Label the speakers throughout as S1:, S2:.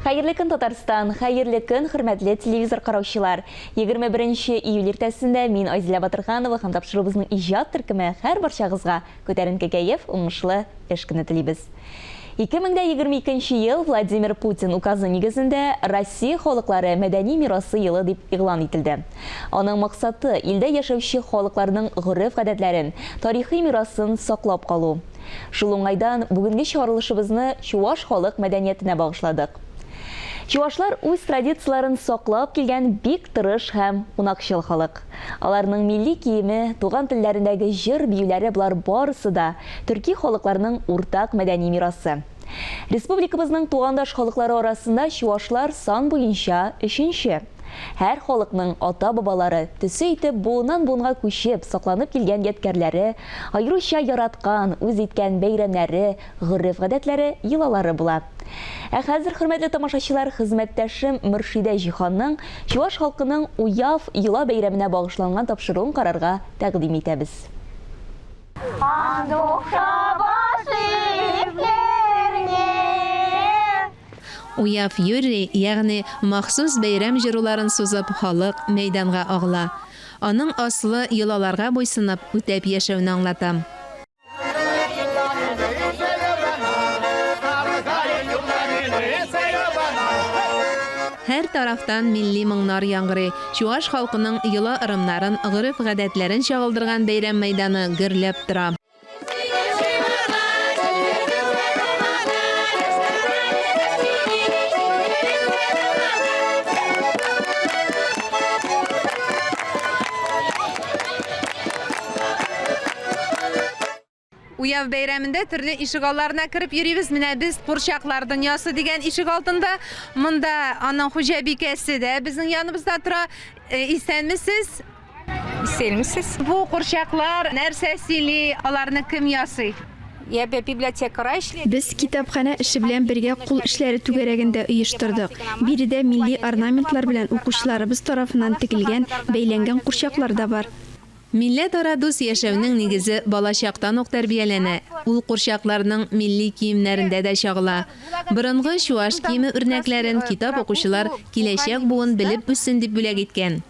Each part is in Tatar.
S1: Хайырлы көн Татарстан, хайырлы көн хөрмәтле телевизор караучылар. 21 июль иртәсендә мин Айзилә Батырханова һәм тапшырыбызның иҗат төркеме һәр барчагызга күтәренке кәеф, уңышлы эш көне телибез. 2022 ел Владимир Путин указы нигезендә Россия халыклары мәдәни мирасы елы дип игълан ителде. Аның максаты илдә яшәүче халыкларның гореф-гадәтләрен, тарихи мирасын саклап калу. Шул уңайдан бүгенге чыгарылышыбызны Чуаш халык мәдәниятенә багышладык. Чуашлар үз традицияларын саклап килгән бик тырыш һәм кунакчыл халык. Аларның милли киеме, туган телләрендәге җыр биюләре булар барысы да төрки халыкларының уртак мәдәни мирасы. Республикабызның тугандаш халыклары арасында чуашлар сан буенча 3-нче. Һәр халыкның ата-бабалары төсе итеп буыннан-буынга күчеп сакланып килгән ядкәрләре, аеруча яраткан, үз иткән бәйрәмнәре, гореф-гадәтләре, йолалары була. Хәзер, хөрмәтле тамашачылар, хезмәттәшем Мөршидә Җиһанның Чуаш халкының уяв йола бәйрәменә багышланган тапшыруын карарга тәкъдим итәбез.
S2: Уяв юри, ягъни махсус бәйрәм җырларын сузып халык мәйданга агыла. Аның аслы йолаларга буйсынып үтәп яшәүне аңлата. Һәр тарафтан милли моңнар яңгырый. Чуаш халкының йола ырымнарын, гореф-гадәтләрен чагылдырган бәйрәм мәйданы гөрләп тора. Уяв бәйрәмендә төрле ишегалларына кирип йөрибез. Менә без Курчаклар дөньясы дигән ишек алтында. Монда аның хуҗабикәсе дә безнең яныбызда тора. Исәнмесез?
S3: Исәнмесез.
S2: Бу Курчаклар нәрсә сөйли? Аларны кем ясый?
S3: Я библиотекара эшләдем.
S4: Без китапхана эше белән бергә кул эшләре түгәрәгендә оештырдык. Биредә милли орнаментлар белән укучыларыбыз тарафыннан тегелгән, бәйләнгән курчаклар да бар.
S2: Милләт ара дус яшәүнең нигезе балачактан ук тәрбияләнә. Ул курчакларның милли киемнәрендә дә чагыла. Борынгы чуаш киеме үрнәкләрен китап укучылар киләчәк буын белеп үссен дип бүләк иткән.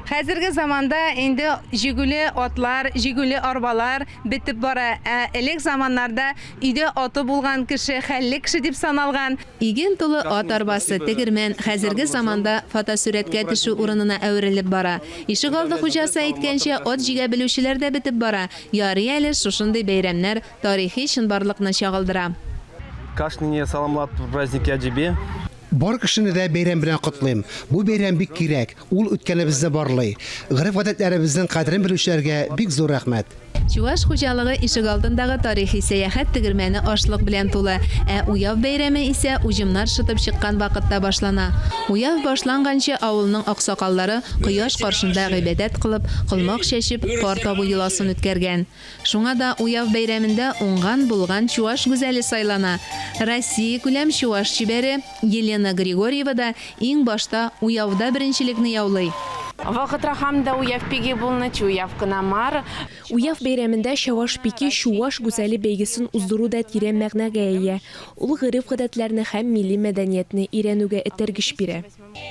S2: Хәзерге заманда инде җигүле атлар, җигүле арбалар битеп бара. Элек заманнарда өйдә аты булган кеше хәлле кеше дип саналган. Иген тулы ат арбасы, тегермән хәзерге заманда фотосурәткә төшү урынына әверелеп бара. Ишегалды хуҗасы әйткәнчә, ат җигә белүчеләр дә битеп бара. Ярый әле шушындый бәйрәмнәр тарихи чынбарлыкны чагылдыра.
S5: Кашнине саламлат праздники әҗибе.
S6: Бар кешене дә бәйрәм белән котлыйм. Бу бәйрәм бик кирәк. Ул үткәнебезне барлый. Гореф-гадәтләребезнең кадерен белүчеләргә бик зур рәхмәт.
S2: Чуаш хуҗалыгы ишек алдындагы тарихи сәяхәт тегермәне ашлык белән тулы. Уяв бәйрәме исә уҗымнар шытып чыккан вакытта башлана. Уяв башланганчы авылның аксакаллары кояш каршында гыйбадәт кылып, кылмак чәчеп, пар табу йоласын үткәргән. Шуңа да уяв бәйрәмендә уңган булган чуаш гүзәле сайлана. Россия күләм чуаш чибәре Елена Григорьева да иң башта уявда беренчелекне яулый.
S3: Вакытра хамда уяв пиги булны, уяв кынамар.
S7: Уяв бәйрәмендә Чаваш пики Чуаш гүзәле бәйгесен уздыру да тирән мәгънәгә ия. Ул гореф-гадәтләрне һәм милли мәдәниятне өйрәнүгә этәргеч бирә.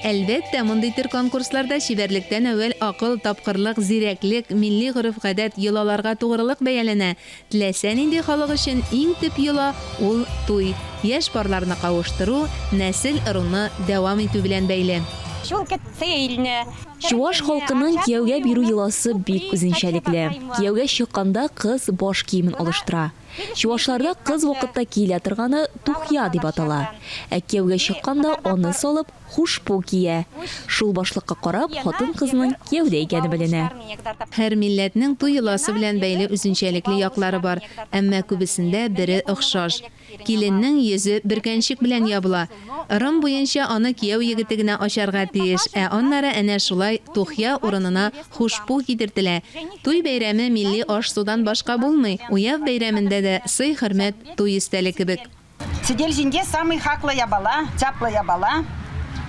S2: Әлбәттә, мондый төр конкурсларда чибәрлектән әүвәл акыл, тапкырлык, зирәклек, милли гореф-гадәт йолаларга тугрылык бәяләнә. Теләсә нинди халык өчен иң төп йола ул туй. Яшь парларны кавыштыру, нәсел ыруны дәвам итү белән бәйле.
S1: Чуаш халкының кияүгә бирү йоласы бик үзенчәлекле. Кияүгә чыкканда кыз баш киемен алыштыра. Чуашларда кыз вакытта киелә торганы тухья дип атала. Кияүгә чыкканда аны салып хушпу кия. Шул башлыкка карап хатын кызның кияүдә икәне беленә.
S2: Һәр милләтнең туй йоласы белән бәйле үзенчәлекле яклары бар, әмма күбесендә бире охшаш. Киленнең йөзе бөркәнчек белән ябыла. Ырым буенча аны кияү егете генә ачарга тиеш, аннары әнә шулай тухья урынына хушпу кидертелә. Туй бәйрәме милли аш-судан башка булмый. Уяв бәйрәмендә дә сый-хөрмәт туй истәле кебек.
S8: Сидел җиндә самый хаклы ябала, чаплы ябала.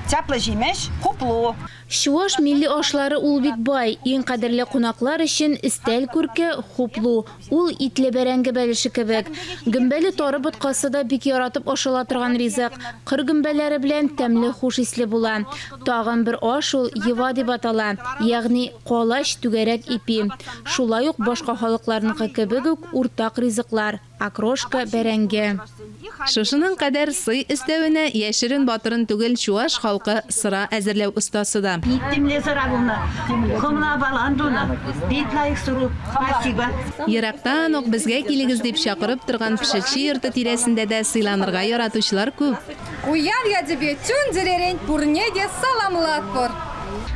S8: теплый җимеш, хуплу.
S9: Шуаш милли ашлары ул бик бай. Иң кадерле кунаклар өчен истәл күрке хуплу. Ул итле бәрәңге бәлеше кебек. Гөмбәле тары боткасы да бик яратып ашала торган ризык. Кыр гөмбәләре белән тәмле хуш исле була. Тагын бер аш ул йыва дип атала. Ягъни калач түгәрәк ипи. Шулай ук башка халыкларныкы кебек үк уртак ризыклар. Акрошка бәрәңге.
S2: Шушының кадәр сый өстәвенә яшерен батырын түгел чуаш халкы сыра әзерләү остасы да.
S8: Биттимле сыра буны. Хомна баландуна. Битлайк суру. Спасибо.
S2: Ерактан ук безгә килегез дип чакырып торган пешекче йорты тирәсендә дә сыйланырга яратучылар күп.
S10: Уян я тебе тюн деререн пурне де саламлат пор.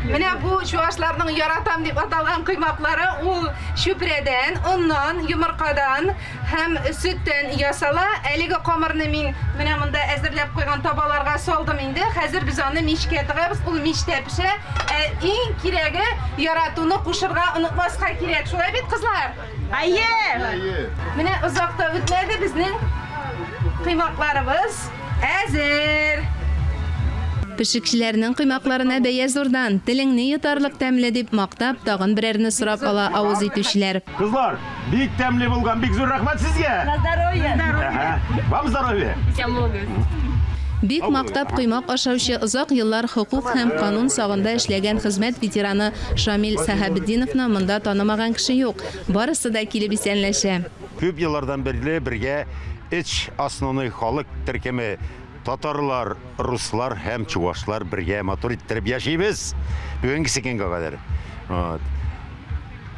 S3: Менә бу чуашларның яратам дип аталган кыймаклары ул шүпрәдән, оннан, йомыркадан һәм сөттән ясала. Әлеге камырны мин менә монда әзерләп куйган табаларга салдым инде. Хәзер без аны мичкә тыгабыз. Ул мичтә пешә. Иң кирәге яратуны кушырга онытмаска кирәк. Шулай бит, кызлар? Әйе. Менә озакта үтмәде безнең кыймакларыбыз әзер.
S2: Пешекчеләрнең кыймакларына бәя зурдан, телеңне йотарлык тәмле дип мактап, тагын берәрне сорап ала авыз итүчеләр.
S11: Кызлар, бик тәмле булган, бик зур рәхмәт сезгә. Вам здоровья.
S2: Бик мактап кыймак ашаучы озак еллар хукук һәм канун сагында эшләгән хезмәт ветераны Шамил Сәхәбетдиновны монда танымаган кеше юк. Барысы да килеп исәнләшә.
S11: Күп еллардан берле бергә ич основной халык төркеме татарлар, руслар һәм чуашлар бергә матур иттереп яшибез. Бүгенге секенгә кадәр.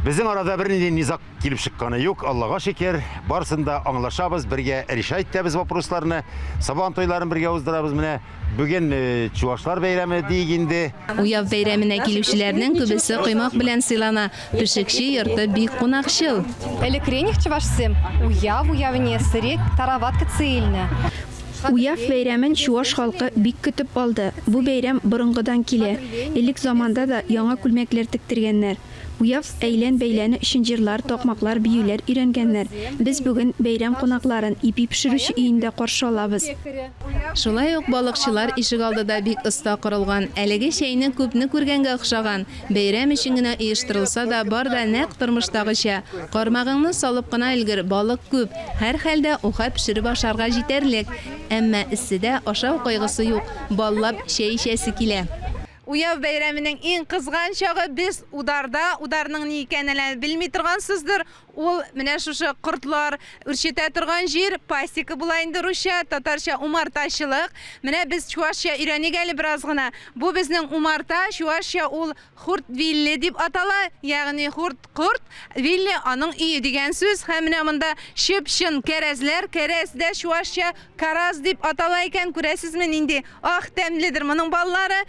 S11: Безнең арада бер нинди низак килеп чыкканы юк, Аллага шөкер. Барсында аңлашабыз, бергә решать итәбез вопросларны. Сабан тойларын бергә уздырабыз. Менә бүген чуашлар бәйрәме диик инде.
S2: Уяв бәйрәменә килүчеләрнең күбесе кыймак белән сыйлана. Пешекче йорты бик кунакчыл.
S10: Элекрених чувашсым. Уявне сырек тараватка цельна.
S4: Уяв бәйрәмен чуаш халкы бик көтеп алды. Бу бәйрәм борынгыдан килә. Элек заманда да яңа күлмәкләр тектергәннәр. Уяв әйлән-бәйләне өчен җырлар, такмаклар, биюләр өйрәнгәннәр. Без бүген бәйрәм кунакларын ипи пешерүче өендә каршы алабыз.
S2: Шулай ук балыкчылар ишек алдыда бик оста корылган. Әлеге чәйне күпне күргәнгә охшаган. Бәйрәм өчен генә оештырылса да, бар да нәкъ тормыштагыча. Кармагыңны салып кына өлгер, балык күп. Һәр хәлдә уха пешереп ашарга җитәрлек. Әмма исседә ашау кайгысы юк. Баллап чәй эчәсе килә.
S3: Уяв бәйрәменең иң кызган чагы без ударда, ударның ни икәнен белми торгансыздыр. Ул менә шушы кортлар үрчетә торган җир, пасека була инде русча, татарча умартачылык. Менә без чуашча өйрәник әле бераз гына. Бу безнең умарта, чуашча ул хурт-вилле дип атала, ягъни хурт-корт, вилле аның өе дигән сүз. Һәм менә монда чөпчен кәрәзләр, кәрәздә чуашча караз дип атала икән, күрәсезме нинди? Ах, тәмледер моның баллары.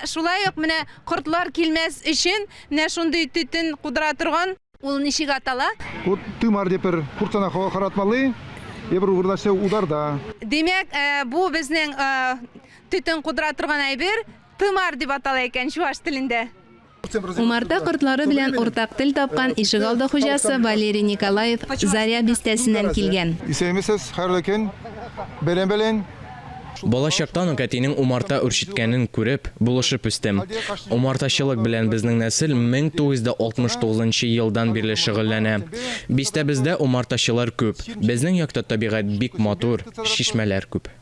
S3: Шулай ук менә кортлар килмәс өчен менә шундый төтен кудыра торган. Ул ничек атала?
S12: Ут тымар дип куртана харатмалы. Ебер угырдашы ударда.
S3: Демәк, бу безнең төтен кудыра торган әйбер тымар дип атала икән чуаш телендә.
S2: Умарта кортлары белән уртак тел тапкан ишегалды хуҗасы Валерий Николаев Заря бистәсеннән килгән.
S12: Исәмесез хәрләкен белән
S13: Балачактан ук әтинең умарта үрчеткәнен күреп, булышып үстем. Умартачылык белән безнең нәсел 1969 елдан бирле шөгыльләнә. Бистәбездә умартачылар күп. Безнең якта табигать бик матур, шишмәләр күп.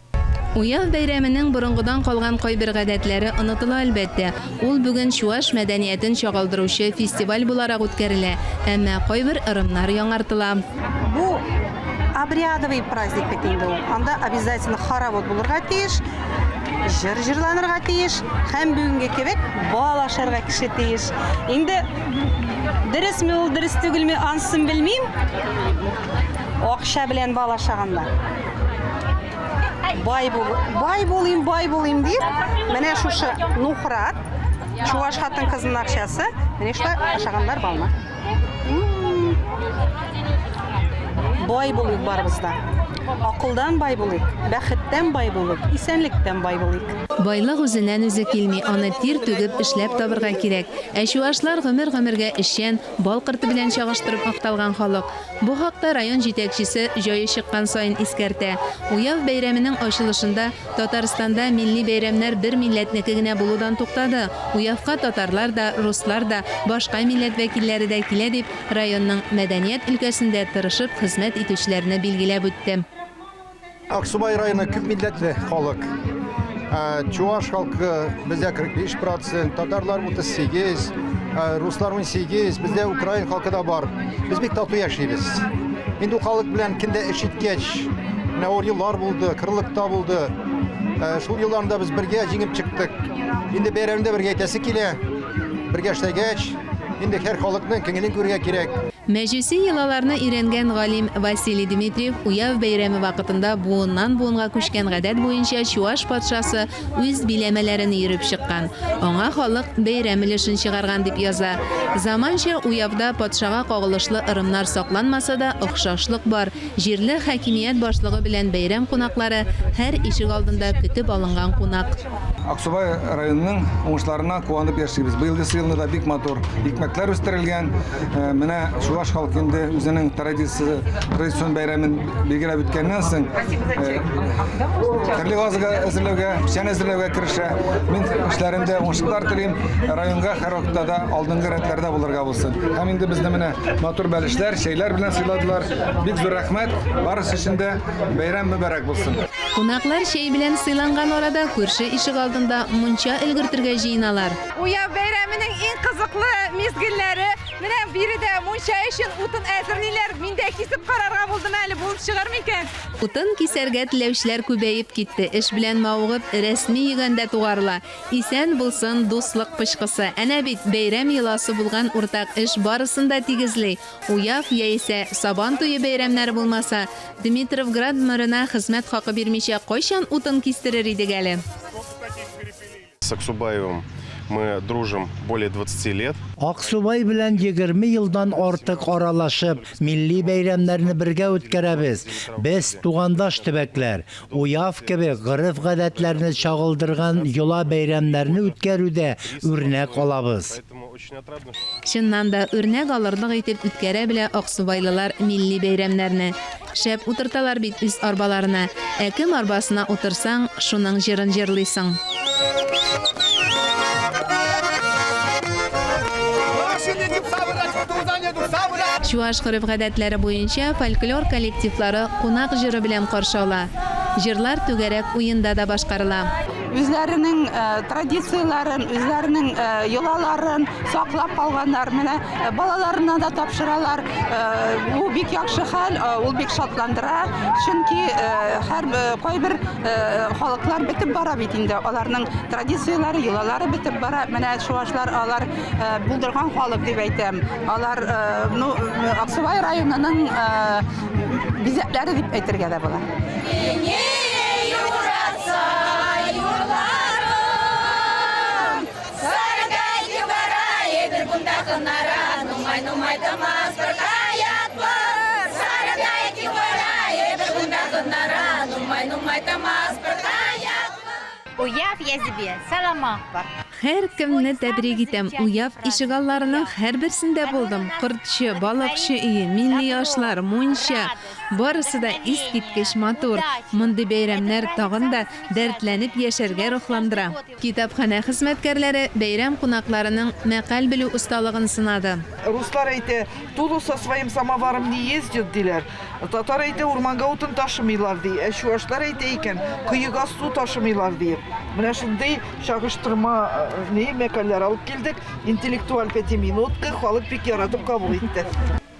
S2: Уяв бәйрәменең борынгыдан калган кайбер гадәтләре онытыла әлбәттә. Ул бүген чуаш мәдәниятен чагылдыручы фестиваль буларак үткәрелә, әмма кайбер ырымнар яңартыла.
S8: Бу обрядовый праздник бит инде ул. Анда обязательно хоровод булырга тиеш, җыр җырланырга тиеш, һәм бүгенге кебек бал ашарга кеше тиеш. Инде дөресме ул, дөрес түгелме, ансын белмим. Акча белән бал ашаганда. Бай булыйм дип, менә шушы нухрат, чуваш хатын кызының акчасы, менә шулай ашаганнар балны. Бай булыйк барыбызда. Акылдан бай булыйк, бәхеттән бай булыйк, исәнлектән бай булыйк.
S2: Байлык үзеннән үзе килми, аны тир түгеп эшләп табырга кирәк. Ә чуашлар гомер-гомергә эшчән, бал кырты белән чагыштырып макталган халык. Бу хакта район җитәкчесе җае чыккан сайын искәртә. Уяв бәйрәменең ачылышында Татарстанда милли бәйрәмнәр бер милләтнеке генә булудан туктады. Уявка татарлар да, руслар да, башка милләт вәкилләре дә килә дип, районның мәдәният өлкәсендә тырышып хезмәт итүчеләрне билгеләп үтте.
S12: Аксубай районы күп милләтле халык. Чуаш халкы бездә 45%, татарлар 38%, руслар 18%, бездә украин халкы да бар. Без бик тату яшибез. Инде халык белән киндә эш иткәч, авыр еллар булды, кырлыкта булды. Шул елларда без бергә җиңеп чыктык. Инде бәйрәмдә бергә итәсе килә. Бергә эшләгәч, инде һәр халыкның киңен күрергә кирәк.
S2: Мәҗүси йолаларны өйрәнгән галим Василий Дмитриев уяв бәйрәме вакытында буыннан буынга күчкән гадәт буенча Чуаш патшасы үз биләмәләрен йөреп чыккан. Аңа халык бәйрәм өлешен чыгарган дип яза. Заманча уявда патшага кагылышлы ырымнар сакланмаса да охшашлык бар. Җирле хакимият башлыгы белән бәйрәм кунаклары һәр ишек алдында көтеп алынган кунак.
S12: Аксубай районының уңышларына куанып яшибез. Быел да бик матур икмәкләр үстерелгән. Менә Чуаш халкы инде үзенең традицион бәйрәмен билгеләп үткәннән соң төрле газга әзерләүгә, печән әзерләүгә керешә. Мин эшләрендә уңышлар телим, районга һәр вакытта да алдынгы рәтләрдә булырга булсын. Һәм инде безне менә матур бәлешләр, чәйләр белән сыйладылар. Бик зур рәхмәт. Барысы өчен дә бәйрәм мөбарәк булсын.
S2: Кунаклар чәй белән сыйланган арада күрше ишек алдында мунча өлгертергә җыеналар.
S3: Уяв бәйрәменең иң кызыклы мизгелләре менә биредә мунча өчен утын әзерлиләр. Мин дә кисеп карарга булдым әле, булып чыгар микән?
S2: Утын кисәргә теләүчеләр күбәеп китте. Эш белән мавыгып, рәсми йөгәндә тугарыла. Исән булсын дуслык пышкысы. Әнә бит бәйрәм йоласы булган уртак эш барысында тигезли. Уяв яисә Сабан туе бәйрәмнәре булмаса, Дмитровград мэрына хезмәт хакы бирмичә кайчан утын кистерер идек әле?
S14: С Аксубаевым мы дружим более 20 лет.
S15: Аксубай белән 20 елдан артык аралашып, милли бәйрәмнәрне бергә үткәрәбез. Без тугандаш төбәкләр, уяв кебек гырыф-гадәтләрне чагылдырган йола бәйрәмнәрне үткәрүдә үрнәк алабыз.
S2: Чыннан да үрнәк алырлык итеп үткәрә белә Аксубайлылар милли бәйрәмнәрне. Шәп утырталар бит үз арбаларына. Кем арбасына утырсаң, шуның җырын җырлыйсың. Чуаш гырыф-гадәтләре буенча фольклор коллективлары кунак җыры белән каршы ала. Җырлар түгәрәк уенда да башкарыла.
S8: Үзләренең традицияларын, үзләренең йолаларын саклап калганнар. Менә балаларына да тапшыралар. Бу бик яхшы хәл, ул бик шатландыра. Чөнки һәр кайбер халыклар бетеп бара бит инде. Аларның традициялары, йолалары бетеп бара. Менә чуашлар алар булдырган халык дип әйтәм. Алар Аксубай районының бизәкләре дип әйтергә дә була.
S9: Уяв язбе, салама бар.
S2: Һәр кемне тәбрик итәм. Уяв ишегалларының һәр берсендә булдым. Кыртчы, балыкчы өе, милли ашлар, мунча, барысы да искиткеч матур. Мондый бәйрәмнәр тагын да дәртләнеп яшәргә рухландыра. Китапханә хезмәткәрләре бәйрәм кунакларының мәкаль белү усталыгын сынады.
S16: Руслар әйтә, Тулу со своим самоваром не ездит диләр. Татар әйтә, урманга утын ташымыйлар ди. Чуашлар әйтә икән, кыйга су ташымыйлар ди. Менә шундый чагыштырма мәкаләләр алып килдек. Интеллектуаль 5 минутка халык бик яратып кабул итте.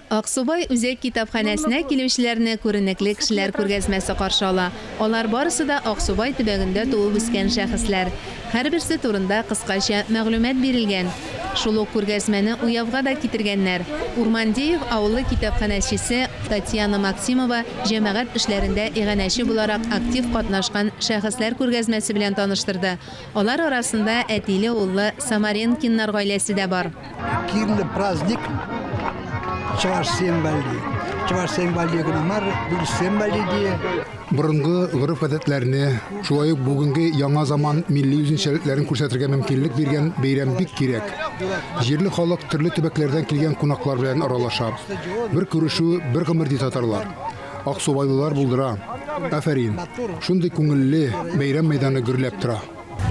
S2: Аксубай үзәк китапханәсенә килүчеләрне күренекле кешеләр күргәзмәсе каршы ала. Алар барысы да Аксубай төбәгендә туып үскән шәхесләр. Һәрберсе турында кыскача мәгълүмат бирелгән. Шул ук күргәзмәне Уявга да китергәннәр. Урмандеев авылы китапханәчесе Татьяна Максимова җәмәгать эшләрендә иганәче буларак актив катнашкан шәхесләр күргәзмәсе белән таныштырды. Алар арасында әтиле уллы Самаренкиннар гаиләсе дә бар.
S17: Кирле праздник Чуваш символы. чуваш символигынамар, бұл символиди.
S18: Бұрынғы ғұрып гадәтләрне, шулай ук бүгінгі яңа заман милли үзенчәлекләрен күрсәтергә мөмкинлек биргән бәйрәм бик кирәк. Җирле халык төрле төбәкләрдән килгән кунаклар белән аралаша. Бер күрешү, бер гомер ди татарлар. Аксубайлылар булдыра. Афәрин. Шундый күңелле бәйрәм мәйданы гөрләп тора.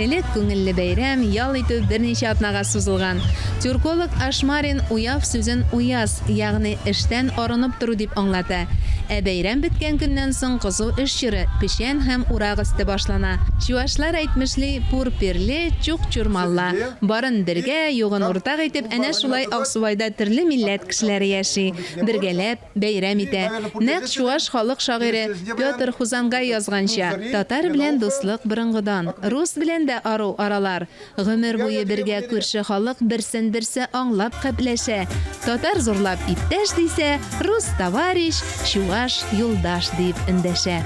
S2: Элек күңелле бәйрәм ял итү берничә атнага сузылган. Тюрколог Ашмарин уяв сүзен уяз, ягъни эштән арынып туру дип аңлата. Ә бәйрәм беткән көннән соң кызу эш чоры, пешән һәм урак өсте башлана. Чуашлар әйтмешли, пур-пирле, чук-чурмалла. Барын бергә, югын уртак итеп, әнә шулай Аксубайда төрле милләт кешеләре яши. Бергәләп бәйрәм итә. Нәкъ чуаш халык шагыйре Петр Хузангай язганча, татар белән дуслык борынгыдан, рус белән дә ару аралар. Гомер буе бергә күрше халык берсен-берсе аңлап капләшә. Татар зурлап иптәш дисә, рус товарищ, чуаш юлдаш дип эндәшә.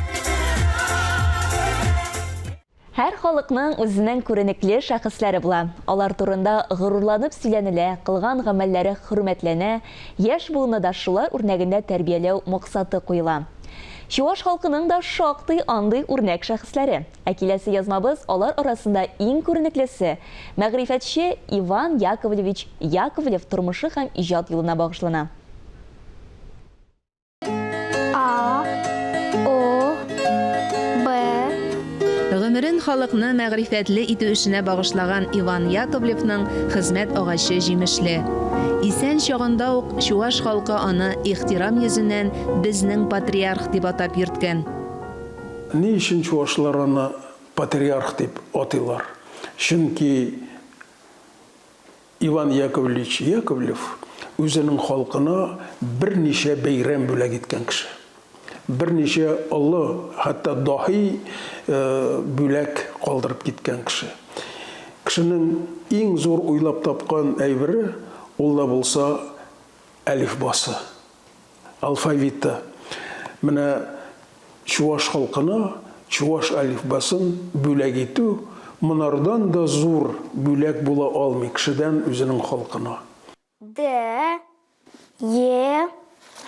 S1: Һәр халыкның үзенең күренекле шәхесләре була. Алар турында горурланып сөйләнелә, кылган гамәлләре хөрмәтләнә, яшь буынны да шулар үрнәгендә тәрбияләү максаты куела. Чуаш халкының да шактый андый үрнәк шәхесләре. Ә киләсе язмабыз алар арасында иң күренеклесе мәгърифәтче Иван Яковлевич Яковлев тормышы һәм иҗат юлына багышлана.
S2: Гомерен халыкны мәгърифәтле итү эшенә багышлаган Иван Яковлевның хезмәт агачы җимешле. Исән чагында ук чуаш халкы аны ихтирам йөзеннән безнең патриарх дип атап йөрткән.
S19: Ни өчен чуашлар аны патриарх дип атыйлар? Чөнки Иван Яковлевич Яковлев үзенең халкына берничә бәйрәм бүләк иткән кеше. Берничә олы, хәтта даһи бүләк калдырып киткән кеше. Кешенең иң зур уйлап тапкан әйбере ул да булса әлифбасы, алфавиты. Менә чуаш халкына чуаш әлифбасын бүләк итү монардан да зур бүләк була алмый кешедән үзенең халкына.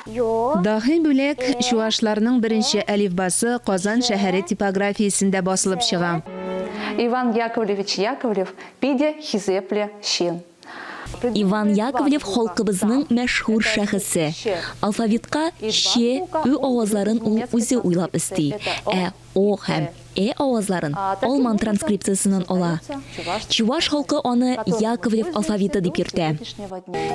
S2: Даһи бүләк чуашларның беренче әлифбасы Казан шәһәре типографиясендә басылып чыга.
S20: Иван Яковлевич Яковлев пиде хизепле чин.
S1: Иван Яковлев халкыбызның мәшһүр шәхесе. Алфавитка ш, ү авазларын ул үзе уйлап исти. Ә о һәм авазларын алман транскрипциясеннән ала. Чуваш халкы аны Яковлев алфавиты дип йөртә.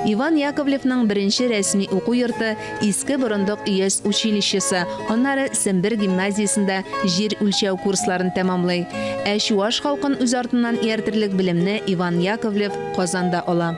S2: Иван Яковлевның беренче рәсми уку йорты Иске Борындык ИЭС училищесы, аннары Сембер гимназиясендә җир үлчәү курсларын тәмамлый. Ә чуваш халкын үз артыннан ияртерлек белемне Иван Яковлев Казанда ала.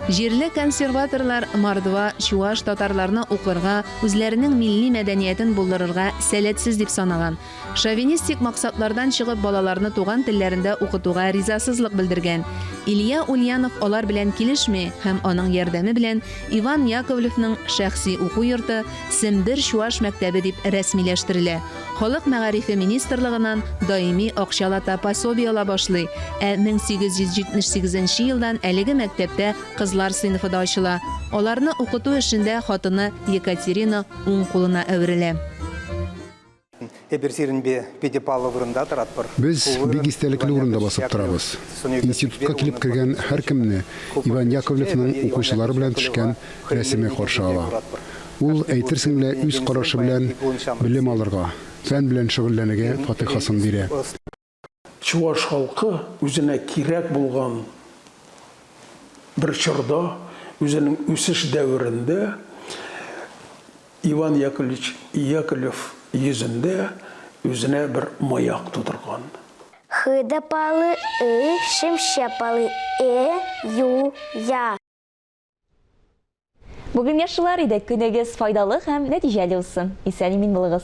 S2: Җирле консерваторлар Мордва чуаш татарларны укырга, үзләренең милли мәдәниятен булдырырга сәләтсез дип санаган. Шовинистик максатлардан чыгып балаларны туган телләрендә укытуга ризасызлык белдергән. Илья Ульянов алар белән килешми һәм аның ярдәме белән Иван Яковлевның шәхси уку йорты Сембер чуаш мәктәбе дип рәсмиләштерелә. Халык мәгарифе министрлыгыннан даими акчалата пособие ала башлый. 1878 елдан әлеге мәктәптә кызлар сыйныфы да ачыла. Аларны укыту эшендә хатыны Екатерина уң кулына әверелә.
S18: Без бик истәлекле урында басып торабыз. Институтка килеп кергән һәр кемне Иван Яковлевның укучылары белән төшкән рәсеме каршы ала. Ул әйтерсең лә үз карашы белән белем алырга, фән белән шөгыльләнергә фатихасын бирә.
S19: Чуаш халкы үзенә кирәк булган bir çorda özünün üsüş dövründe Иван Яковлевич Яковлев yüzünde özüne bir mayak tutturgan.
S21: Хыдапалы шимшапалы ю я.
S1: Бүген яшылар идек, көнегез файдалы һәм нәтиҗәле булсын. Исән-имин булыгыз.